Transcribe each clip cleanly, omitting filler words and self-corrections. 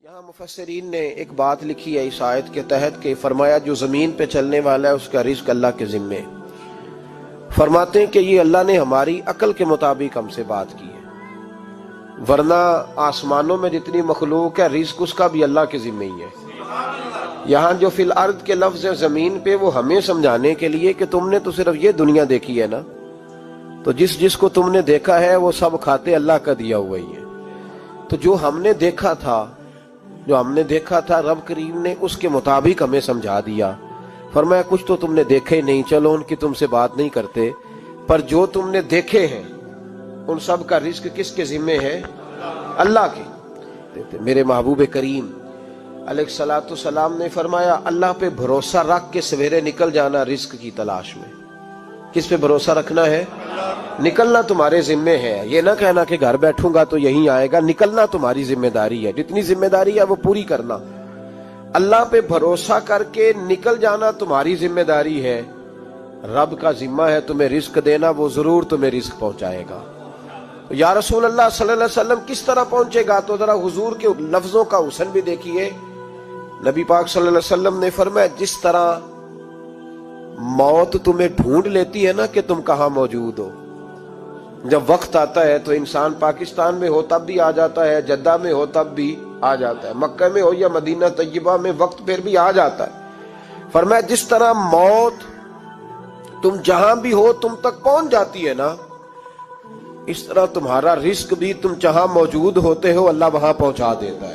یہاں مفسرین نے ایک بات لکھی ہے اس آیت کے تحت کہ فرمایا جو زمین پہ چلنے والا ہے اس کا رزق اللہ کے ذمے. فرماتے ہیں کہ یہ اللہ نے ہماری عقل کے مطابق ہم سے بات کی ہے، ورنہ آسمانوں میں جتنی مخلوق ہے رزق اس کا بھی اللہ کے ذمے ہی ہے. یہاں جو فی الارض کے لفظ ہے زمین پہ، وہ ہمیں سمجھانے کے لیے کہ تم نے تو صرف یہ دنیا دیکھی ہے نا، تو جس کو تم نے دیکھا ہے وہ سب کھاتے اللہ کا دیا ہوا ہی ہے. تو جو ہم نے دیکھا تھا رب کریم نے اس کے مطابق ہمیں سمجھا دیا. فرمایا کچھ تو تم نے دیکھے نہیں، چلو ان کی تم سے بات نہیں کرتے، پر جو تم نے دیکھے ہیں ان سب کا رزق کس کے ذمے ہے؟ اللہ کے. میرے محبوب کریم علیہ الصلوۃ والسلام نے فرمایا اللہ پہ بھروسہ رکھ کے سویرے نکل جانا رزق کی تلاش میں. کس پہ بھروسہ رکھنا ہے؟ نکلنا تمہارے ذمے ہے. یہ نہ کہنا کہ گھر بیٹھوں گا تو یہیں آئے گا، نکلنا تمہاری ذمہ داری ہے. جتنی ذمہ داری ہے وہ پوری کرنا. اللہ پہ بھروسہ کر کے نکل جانا تمہاری ذمہ داری ہے. رب کا ذمہ ہے تمہیں رزق دینا، وہ ضرور تمہیں رزق پہنچائے گا. یا رسول اللہ صلی اللہ علیہ وسلم کس طرح پہنچے گا؟ تو ذرا حضور کے لفظوں کا حسن بھی دیکھیے. نبی پاک صلی اللہ علیہ وسلم نے فرمایا جس طرح موت تمہیں ڈھونڈ لیتی ہے نا کہ تم کہاں موجود ہو، جب وقت آتا ہے تو انسان پاکستان میں ہو تب بھی آ جاتا ہے، جدہ میں ہو تب بھی آ جاتا ہے، مکہ میں ہو یا مدینہ طیبہ میں وقت پھر بھی آ جاتا ہے. فرمایا جس طرح موت تم جہاں بھی ہو تم تک پہنچ جاتی ہے نا، اس طرح تمہارا رزق بھی تم جہاں موجود ہوتے ہو اللہ وہاں پہنچا دیتا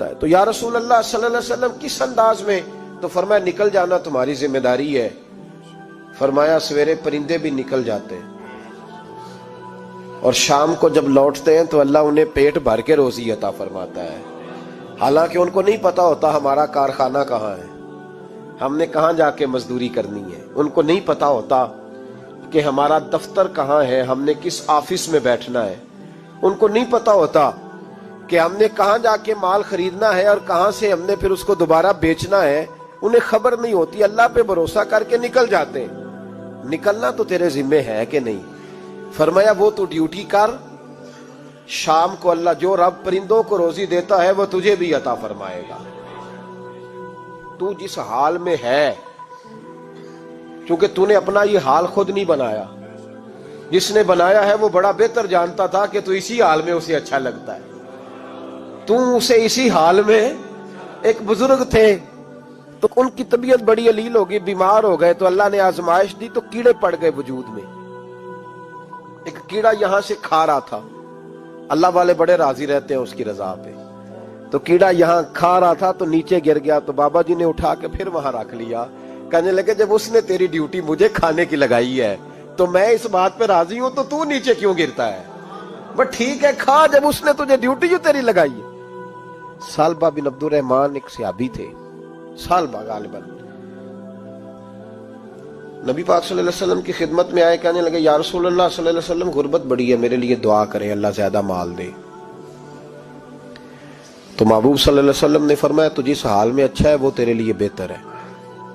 ہے. تو یا رسول اللہ صلی اللہ علیہ وسلم کس انداز میں؟ تو فرمایا نکل جانا تمہاری ذمہ داری ہے. فرمایا سویرے پرندے بھی نکل جاتے ہیں اور شام کو جب لوٹتے ہیں تو اللہ انہیں پیٹ بھر کے روزی عطا فرماتا ہے. حالانکہ ان کو نہیں پتا ہوتا ہمارا کارخانہ کہاں ہے، ہم نے کہاں جا کے مزدوری کرنی ہے. ان کو نہیں پتا ہوتا کہ ہمارا دفتر کہاں ہے، ہم نے کس آفس میں بیٹھنا ہے. ان کو نہیں پتا ہوتا کہ ہم نے کہاں جا کے مال خریدنا ہے اور کہاں سے ہم نے پھر اس کو دوبارہ بیچنا ہے. انہیں خبر نہیں ہوتی. اللہ پہ بھروسہ کر کے نکل جاتے ہیں. نکلنا تو تیرے ذمے ہے کہ نہیں؟ فرمایا وہ تو ڈیوٹی کر، شام کو اللہ جو رب پرندوں کو روزی دیتا ہے وہ تجھے بھی عطا فرمائے گا. تو جس حال میں ہے، چونکہ تو نے اپنا یہ حال خود نہیں بنایا، جس نے بنایا ہے وہ بڑا بہتر جانتا تھا کہ تو اسی حال میں اسے اچھا لگتا ہے. تو اسے اسی حال میں، ایک بزرگ تھے تو ان کی طبیعت بڑی علیل ہو گئی، بیمار ہو گئے، تو اللہ نے آزمائش دی تو کیڑے پڑ گئے وجود میں. ایک کیڑا یہاں سے کھا رہا تھا، اللہ والے بڑے راضی رہتے ہیں اس کی رضا پہ. تو کیڑا یہاں کھا رہا تھا تو نیچے گر گیا، تو بابا جی نے اٹھا کے پھر وہاں رکھ لیا. کہنے لگے جب اس نے تیری ڈیوٹی مجھے کھانے کی لگائی ہے تو میں اس بات پہ راضی ہوں، تو نیچے کیوں گرتا ہے؟ بس ٹھیک ہے کھا، جب اس نے تجھے ڈیوٹی جو تیری لگائی ہے. سالبہ بن عبد الرحمن ایک صحابی تھے، سالبہ غالباً نبی پاک صلی اللہ علیہ وسلم کی خدمت میں آئے. کہنے لگے یا رسول اللہ صلی اللہ علیہ وسلم غربت بڑی ہے، میرے لیے دعا کریں اللہ زیادہ مال دے. تو محبوب صلی اللہ علیہ وسلم نے فرمایا تو جس حال میں اچھا ہے وہ تیرے لیے بہتر ہے،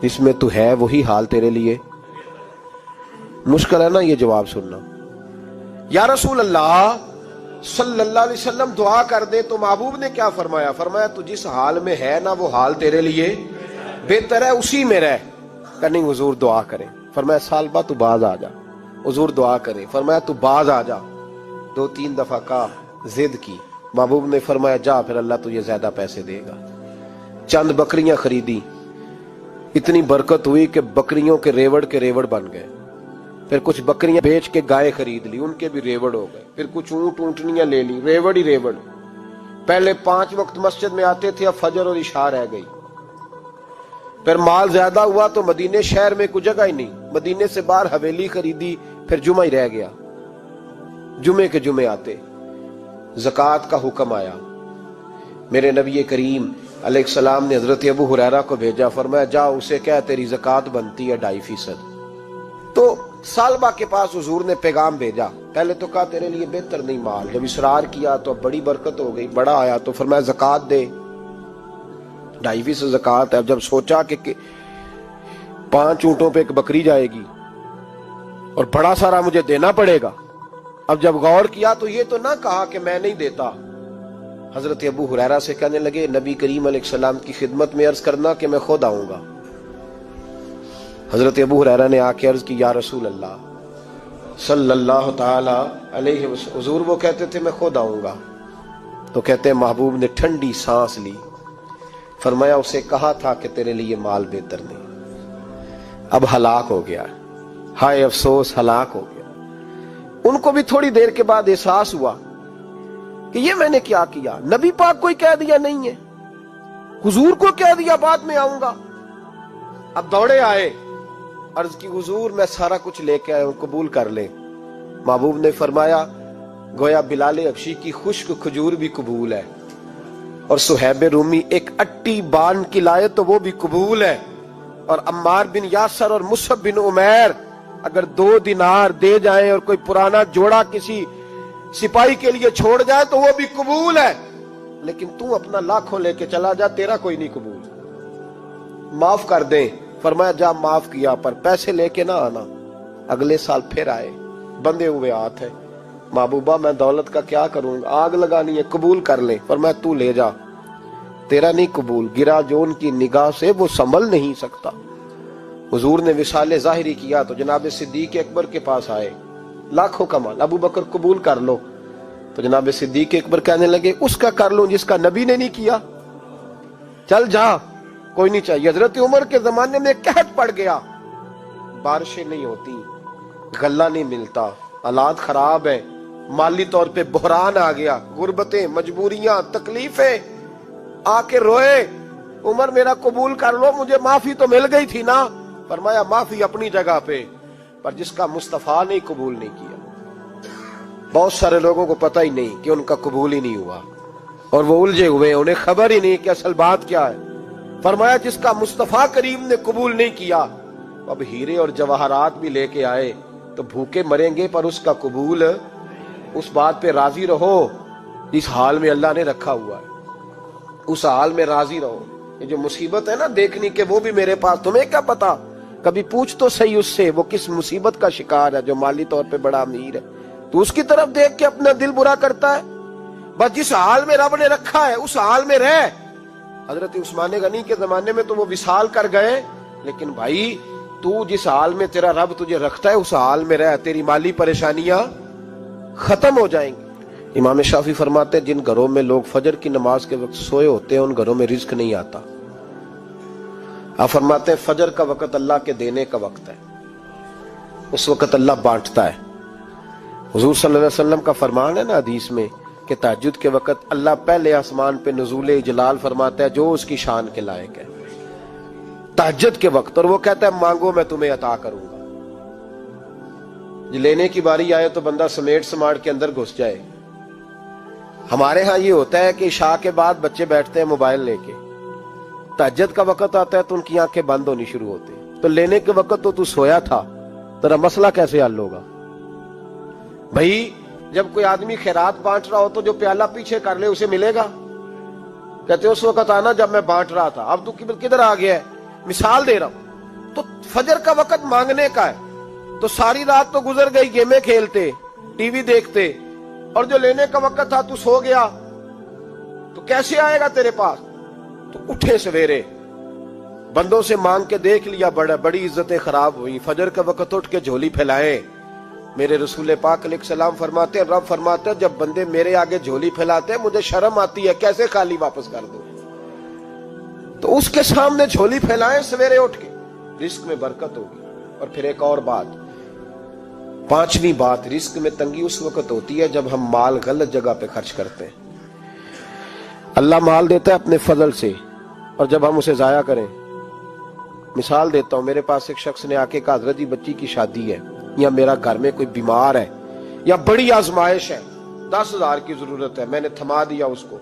جس میں تو ہے وہی حال تیرے لیے. مشکل ہے نا یہ جواب سننا. یا رسول اللہ صلی اللہ علیہ وسلم دعا کر دے. تو محبوب نے کیا فرمایا؟ فرمایا تو جس حال میں ہے نا وہ حال تیرے لیے بہتر ہے، اسی میں رہ. کہ نہیں حضور دعا کریں. فرمایا سالبہ تو باز آ جا. حضور دعا کریں. فرمایا تو باز آ جا. 2-3 دفعہ کا ضد کی. محبوب نے فرمایا جا پھر اللہ تجھے زیادہ پیسے دے گا. چند بکریاں خریدی، اتنی برکت ہوئی کہ بکریوں کے ریوڑ بن گئے. پھر کچھ بکریاں بیچ کے گائے خرید لی، ان کے بھی ریوڑ ہو گئے. پھر کچھ اونٹنیاں لے لی، ریوڑ ہی ریوڑ. پہلے 5 وقت مسجد میں آتے تھے، اب فجر اور عشاء رہ گئی. پھر مال زیادہ ہوا تو مدینے شہر میں کوئی جگہ ہی نہیں، مدینے سے باہر حویلی خریدی، پھر جمعہ ہی رہ گیا. جمعے کے جمعے آتے. زکوٰۃ کا حکم آیا. میرے نبی کریم علیہ السلام نے حضرت ابو ہریرہ کو بھیجا. فرمایا جا اسے کہہ تیری زکوٰۃ بنتی ہے 2.5%. تو سالبہ کے پاس حضور نے پیغام بھیجا. پہلے تو کہا تیرے لیے بہتر نہیں مال. جب اصرار کیا تو اب بڑی برکت ہو گئی، بڑا آیا تو فرمایا زکوٰۃ دے. 2.5% زکوٰۃ ہے. اب جب سوچا کہ 5 اونٹوں پہ ایک بکری جائے گی اور بڑا سارا مجھے دینا پڑے گا، اب جب غور کیا تو یہ تو نہ کہا کہ میں نہیں دیتا، حضرت ابو ہریرہ سے کہنے لگے نبی کریم علیہ السلام کی خدمت میں عرض کرنا کہ میں خود آؤں گا۔ حضرت ابو ہریرہ نے آ کے عرض کی یا رسول اللہ صلی اللہ تعالی علیہ وسلم، حضور وہ کہتے تھے میں خود آؤں گا، تو کہتے ہیں محبوب نے ٹھنڈی سانس لی، فرمایا اسے کہا تھا کہ تیرے لیے مال بہتر نہیں، اب ہلاک ہو گیا، ہائے افسوس ہلاک ہو گیا۔ ان کو بھی تھوڑی دیر کے بعد احساس ہوا کہ یہ میں نے کیا کیا، نبی پاک کو ہی کہہ دیا نہیں ہے، حضور کو کہہ دیا بعد میں آؤں گا۔ اب دوڑے آئے، عرض کی حضور میں سارا کچھ لے کے آیا ہوں، قبول کر لیں۔ محبوب نے فرمایا گویا بلال حبشی کی خشک کھجور بھی قبول ہے، اور صہیب رومی ایک اٹی بان کی لائے تو وہ بھی قبول ہے، اور عمار بن یاسر اور مصعب بن عمیر اگر 2 دینار دے جائیں اور کوئی پرانا جوڑا کسی سپاہی کے لیے چھوڑ جائے تو وہ بھی قبول ہے، لیکن تو اپنا لاکھوں لے کے چلا جا، تیرا کوئی نہیں قبول، معاف کر دیں۔ فرمایا جا معاف کیا، پر پیسے لے کے نہ آنا۔ اگلے سال پھر آئے، بندے ہوئے ہاتھ ہے، محبوبہ میں دولت کا کیا کروں گا، آگ لگانی ہے، قبول کر لیں۔ فرمایا تو لے جا، تیرا نہیں قبول، گرا جو ان کی نگاہ سے وہ سنبھل نہیں سکتا۔ حضور نے وصال ظاہری کیا تو جناب صدیق اکبر کے پاس آئے، لاکھوں کا مال، ابو بکر قبول کر لو، تو جناب صدیق اکبر کہنے لگے اس کا کر لوں جس کا نبی نے نہیں کیا، چل جا کوئی نہیں چاہیے۔ حضرت عمر کے زمانے میں قحط پڑ گیا، بارشیں نہیں ہوتی، غلہ نہیں ملتا، حالات خراب ہیں، مالی طور پہ بحران آ گیا، غربتیں، مجبوریاں، تکلیفیں، آ کے روئے عمر میرا قبول کر لو، مجھے معافی تو مل گئی تھی نا۔ فرمایا معافی اپنی جگہ پہ، پر جس کا مصطفیٰ نے قبول نہیں کیا۔ بہت سارے لوگوں کو پتہ ہی نہیں کہ ان کا قبول ہی نہیں ہوا، اور وہ الجھے ہوئے، انہیں خبر ہی نہیں کہ اصل بات کیا ہے۔ فرمایا جس کا مصطفیٰ کریم نے قبول نہیں کیا، اب ہیرے اور جواہرات بھی لے کے آئے تو بھوکے مریں گے، پر اس کا قبول، اس بات پہ راضی رہو جس حال میں اللہ نے رکھا ہوا ہے، اس حال میں راضی رہو۔ یہ جو مصیبت ہے نا دیکھنی کہ وہ بھی میرے پاس، تمہیں کیا پتا، کبھی پوچھ تو صحیح اس سے وہ کس مصیبت کا شکار ہے، جو مالی طور پہ بڑا امیر ہے، تو اس کی طرف دیکھ کے اپنا دل برا کرتا ہے۔ بس جس حال میں رب نے رکھا ہے اس حال میں رہ۔ حضرت عثمان غنی کے زمانے میں تو وہ وصال کر گئے، لیکن بھائی تو جس حال میں تیرا رب تجھے رکھتا ہے اس حال میں رہ، تیری مالی پریشانیاں ختم ہو جائیں گی۔ امام شافعی فرماتے ہیں جن گھروں میں لوگ فجر کی نماز کے وقت سوئے ہوتے ہیں ان گھروں میں رزق نہیں آتا۔ آپ فرماتے ہیں فجر کا وقت اللہ کے دینے کا وقت ہے، اس وقت اللہ بانٹتا ہے۔ حضور صلی اللہ علیہ وسلم کا فرمان ہے نا حدیث میں کہ تہجد کے وقت اللہ پہلے آسمان پہ نزول اجلال فرماتا ہے جو اس کی شان کے لائق ہے تہجد کے وقت، اور وہ کہتا ہے مانگو میں تمہیں عطا کروں گا۔ لینے کی باری آئے تو بندہ سمیٹ سماٹ کے اندر گھس جائے۔ ہمارے ہاں یہ ہوتا ہے کہ عشاء کے بعد بچے بیٹھتے ہیں موبائل لے کے، تہجد کا وقت آتا ہے تو ان کی آنکھیں بند ہونی شروع ہوتی، تو لینے کے وقت تو سویا تھا، تیرا مسئلہ کیسے حل ہوگا؟ بھائی جب کوئی آدمی خیرات بانٹ رہا ہو تو جو پیالہ پیچھے کر لے اسے ملے گا؟ کہتے اس وقت آنا جب میں بانٹ رہا تھا، اب تو کدھر آ گیا ہے؟ مثال دے رہا ہوں۔ تو فجر کا وقت مانگنے کا ہے، تو ساری رات تو گزر گئی گیمیں کھیلتے، ٹی وی دیکھتے، اور جو لینے کا وقت تھا تو سو گیا، تو کیسے آئے گا تیرے پاس؟ تو اٹھے سویرے، بندوں سے مانگ کے دیکھ لیا، بڑی عزتیں خراب ہوئی، فجر کا وقت اٹھ کے جھولی پھیلائے۔ میرے رسول پاک علیہ السلام فرماتے ہیں، رب فرماتے ہیں جب بندے میرے آگے جھولی پھیلاتے ہیں مجھے شرم آتی ہے، کیسے خالی واپس کر دوں؟ تو اس کے سامنے جھولی پھیلائیں سویرے اٹھ کے، رزق میں برکت ہوگی۔ اور پھر ایک اور بات، 5ویں بات، رزق میں تنگی اس وقت ہوتی ہے جب ہم مال غلط جگہ پہ خرچ کرتے ہیں۔ اللہ مال دیتا ہے اپنے فضل سے، اور جب ہم اسے ضائع کریں، مثال دیتا ہوں، میرے پاس ایک شخص نے آ کے کہا حضرت جی بچی کی شادی ہے، یا میرا گھر میں کوئی بیمار ہے، یا بڑی آزمائش ہے، 10,000 کی ضرورت ہے، میں نے تھما دیا اس کو،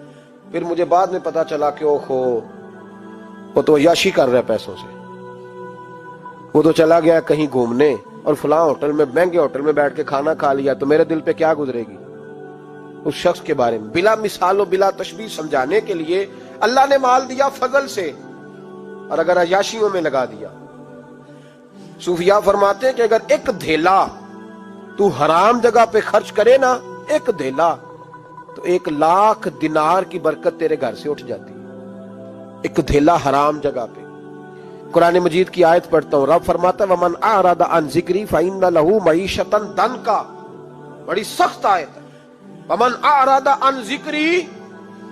پھر مجھے بعد میں پتا چلا کہ وہ تو عیاشی کر رہا ہے پیسوں سے، وہ تو چلا گیا کہیں گھومنے اور فلاں ہوٹل میں، مہنگے ہوٹل میں بیٹھ کے کھانا کھا لیا، تو میرے دل پہ کیا گزرے گی اس شخص کے بارے میں؟ بلا مثال و بلا تشبیہ سمجھانے کے لیے اللہ نے مال دیا فضل سے، اور اگر عیاشیوں میں لگا دیا۔ صوفیاء فرماتے ہیں کہ اگر ایک دھیلا تو حرام جگہ پہ خرچ کرے نا، ایک دھیلا، تو 1,00,000 دینار کی برکت تیرے گھر سے اٹھ جاتی ہے، ایک دھیلا حرام جگہ پہ۔ قرآن مجید کی آیت پڑھتا ہوں، رب فرماتا ہے وَمَنْ أَعْرَضَ عَنْ ذِكْرِي فَإِنَّ لَهُ مَعِيشَةً ضَنْكًا، بڑی سخت آیت ہے۔ وَمَنْ أَعْرَضَ عَنْ ذِكْرِي،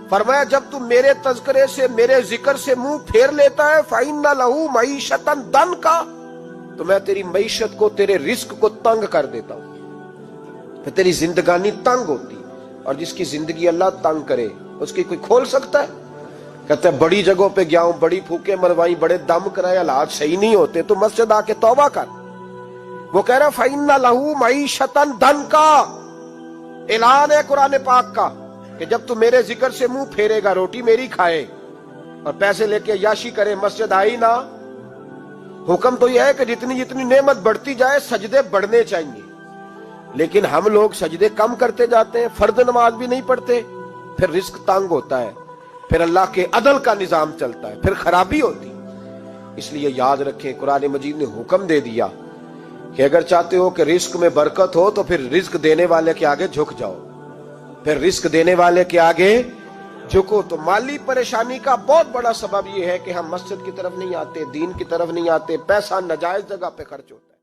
فرمایا جب تم میرے تذکرے سے، میرے ذکر سے منہ پھیر لیتا ہے، فَإِنَّ لَهُ مَعِيشَةً ضَنْكًا، تو میں تیری معیشت کو، تیرے رزق کو تنگ کر دیتا ہوں، پھر تیری زندگانی تنگ ہوتی، اور جس کی زندگی اللہ تنگ کرے اس کی کوئی کھول سکتا ہے؟ کہتے ہیں بڑی جگہوں پہ گیا ہوں، بڑی پھوکے مروائی، بڑے دم کرائے، حالات صحیح نہیں ہوتے، تو مسجد آ کے توبہ کر۔ وہ کہہ رہا فَإِنَّ لَهُ مَعِيشَةً ضَنْكًا، اعلان ہے قرآن پاک کا کہ جب تو میرے ذکر سے منہ پھیرے گا، روٹی میری کھائے اور پیسے لے کے عیاشی کرے، مسجد آئی نہ۔ حکم تو یہ ہے کہ جتنی جتنی نعمت بڑھتی جائے سجدے بڑھنے چاہیے، لیکن ہم لوگ سجدے کم کرتے جاتے ہیں، فرض نماز بھی نہیں پڑھتے، پھر رزق تنگ ہوتا ہے، پھر اللہ کے عدل کا نظام چلتا ہے، پھر خرابی ہوتی۔ اس لیے یاد رکھیں قرآن مجید نے حکم دے دیا کہ اگر چاہتے ہو کہ رزق میں برکت ہو تو پھر رزق دینے والے کے آگے جھک جاؤ، پھر رزق دینے والے کے آگے جھکو۔ تو مالی پریشانی کا بہت بڑا سبب یہ ہے کہ ہم مسجد کی طرف نہیں آتے، دین کی طرف نہیں آتے، پیسہ ناجائز جگہ پہ خرچ ہوتا ہے۔